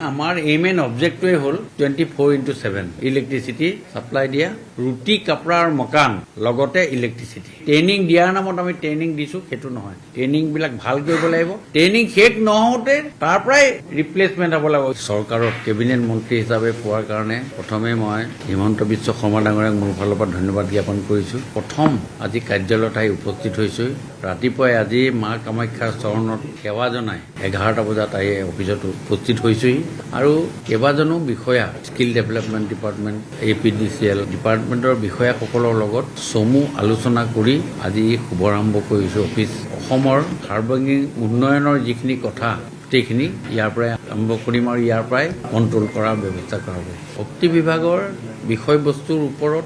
আমাৰ aim and অবজেক্টটোৱে হ'ল 24/7 electricity supply দিয়া, ৰুটি কাপড়া আৰু মকান লগতে ইলেক্ট্ৰিচিটি। ট্ৰেইনিং দিয়াৰ নামত আমি ট্ৰেইনিং দিছো, সেইটো নহয়। ট্ৰেইনিং বিলাক ভাল কৰিব লাগিব। ট্ৰেইনিং শেষ নহওঁতে তাৰ পৰাই ৰিপ্লেচমেণ্ট হ'ব লাগিব। চৰকাৰত কেবিনেট মন্ত্ৰী হিচাপে পোৱাৰ কাৰণে প্ৰথমে মই হিমন্ত বিশ্ব শৰ্মা ডাঙৰীয়াক মোৰ ফালৰ পৰা ধন্যবাদ জ্ঞাপন কৰিছোঁ। প্ৰথম আজি কাৰ্যালয়ত আহি উপস্থিত হৈছোঁ। ৰাতিপুৱাই আজি মা কামাখ্যাৰ চৰণত সেৱা জনাই 11টা বজাত আহি অফিচত উপস্থিত হৈছোহি আৰু কেইবাজনো বিষয়া স্কিল ডেভেলপমেণ্ট ডিপাৰ্টমেণ্ট, APDCL ডিপাৰ্টমেণ্টৰ বিষয়াসকলৰ লগত চমু আলোচনা কৰি আজি শুভাৰম্ভ কৰিছোঁ অফিচ। অসমৰ সাৰ্বজনীন উন্নয়নৰ যিখিনি কথা গোটেইখিনি ইয়াৰ পৰাই আৰম্ভ কৰিম আৰু ইয়াৰ পৰাই কণ্ট্ৰল কৰাৰ ব্যৱস্থা কৰা হ'ব। শক্তি বিভাগৰ বিষয়বস্তুৰ ওপৰত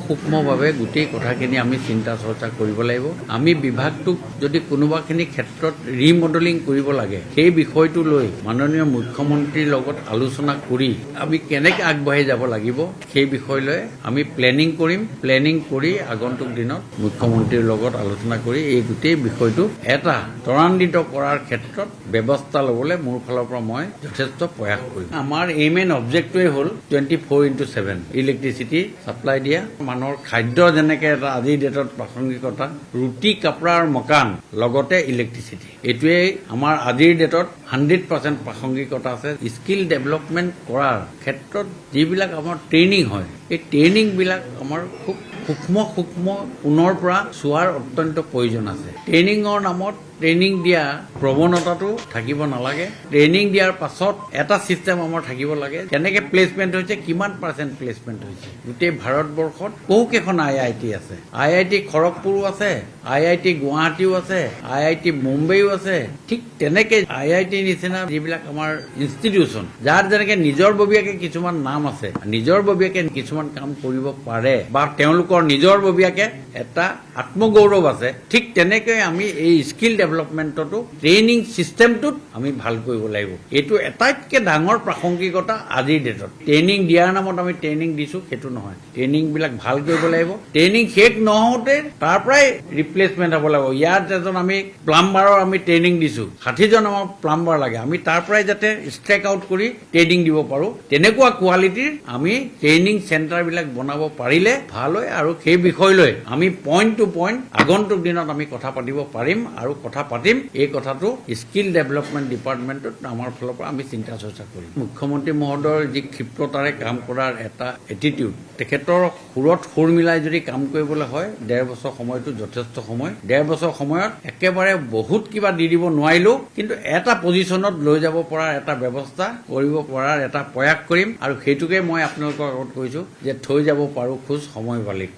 সূক্ষ্মভাৱে গোটেই কথাখিনি আমি চিন্তা চৰ্চা কৰিব লাগিব। আমি বিভাগটোক যদি কোনোবাখিনি ক্ষেত্ৰত ৰিমডেলিং কৰিব লাগে, সেই বিষয়টো লৈ মাননীয় মুখ্যমন্ত্ৰীৰ লগত আলোচনা কৰি আমি কেনেকৈ আগবাঢ়ি যাব লাগিব সেই বিষয় লৈ আমি প্লেনিং কৰিম। প্লেনিং কৰি আগন্তুক দিনত মুখ্যমন্ত্ৰীৰ লগত আলোচনা কৰি এই গোটেই বিষয়টো এটা ত্বৰান্বিত কৰাৰ ক্ষেত্ৰত ব্যৱস্থা ল'বলৈ মোৰ ফালৰ পৰা মই যথেষ্ট প্ৰয়াস কৰিম। আমাৰ এইম এণ্ড অবজেক্টটোৱে হ'ল 24/7 ইলেক্ট্ৰিচিটি ছাপ্লাই দিয়া, মানুহৰ খাদ্য যেনেকৈ এটা আজিৰ ডেটত প্ৰাসংগিকতা, ৰুটি কাপড়া আৰু মকান লগতে ইলেক্ট্ৰিচিটি, এইটোৱেই আমাৰ আজিৰ ডেটত 100% প্ৰাসংগিকতা আছে। স্কিল ডেভেলপমেণ্ট কৰাৰ ক্ষেত্ৰত যিবিলাক আমাৰ ট্ৰেইনিং হয়, এই ট্ৰেইনিংবিলাক আমাৰ খুব সূক্ষ্ম পুনৰ পৰা চোৱাৰ অত্যন্ত প্ৰয়োজন আছে। ট্ৰেইনিঙৰ নামত ট্ৰেইনিং দিয়া প্ৰৱণতাটো থাকিব নালাগে। ট্ৰেইনিং দিয়াৰ পাছত এটা ছিষ্টেম আমাৰ থাকিব লাগে, কেনেকৈ প্লেচমেণ্ট হৈছে, কিমান % প্লেচমেণ্ট হৈছে। গোটেই ভাৰতবৰ্ষত বহুকেইখন IIT আছে। IIT খড়গপুৰো আছে, IIT গুৱাহাটীও আছে, IIT মুম্বাইও আছে। ঠিক তেনেকৈ IIT নিচিনা যিবিলাক আমাৰ ইনষ্টিটিউশ্যন, যাৰ যেনেকৈ নিজৰ ববীয়াকৈ কিছুমান নাম আছে, নিজৰ ববীয়াকৈ কিছুমান কাম কৰিব পাৰে বা তেওঁলোকৰ নিজৰ ববীয়াকৈ এটা আত্মগৌৰৱ আছে, ঠিক তেনেকৈ আমি এই স্কিল ডেভেলপমেণ্টতো ট্ৰেইনিং ছিষ্টেমটোত আমি ভাল কৰিব লাগিব। এইটো আটাইতকৈ ডাঙৰ প্ৰাসংগিকতা আজিৰ ডেটত। ট্ৰেইনিং দিয়াৰ নামত আমি ট্ৰেইনিং দিছোঁ, সেইটো নহয়। ট্ৰেইনিংবিলাক ভাল কৰিব লাগিব। ট্ৰেইনিং শেষ নহওঁতে তাৰ পৰাই ৰিপ্লেচমেণ্ট হ'ব লাগিব। ইয়াত এজন আমি প্লাম্বাৰৰ আমি ট্ৰেইনিং দিছোঁ, 60জন আমাৰ প্লাম্বাৰ লাগে। আমি তাৰ পৰাই যাতে ষ্ট্ৰেক আউট কৰি ট্ৰেইনিং দিব পাৰোঁ, তেনেকুৱা কোৱালিটিৰ আমি ট্ৰেইনিং চেণ্টাৰবিলাক বনাব পাৰিলে ভাল হয়। আৰু সেই বিষয় লৈ আমি পইণ্ট টু পইণ্ট আগন্তুক দিনত আমি কথা পাতিব পাৰিম আৰু কথা পাতিম। এই কথাটো স্কিল ডেভেলপমেণ্ট ডিপাৰ্টমেণ্টত আমাৰ ফালৰ পৰা আমি চিন্তা চৰ্চা কৰিম। মুখ্যমন্ত্ৰী মহোদয়ৰ যি ক্ষিপ্ৰতাৰে কাম কৰাৰ এটা এটিটিউড, তেখেতৰ সুৰত সুৰ মিলাই যদি কাম কৰিবলৈ হয়, 1.5 বছৰ সময়টো যথেষ্ট সময়। 1.5 বছৰ সময়ত একেবাৰে বহুত কিবা দি দিব নোৱাৰিলেও কিন্তু এটা পজিশ্যনত লৈ যাব পৰাৰ এটা ব্যৱস্থা কৰিব পৰাৰ এটা প্ৰয়াস কৰিম। আৰু সেইটোকে মই আপোনালোকৰ আগত কৈছোঁ যে থৈ যাব পাৰোঁ খোজ সময় বালিত।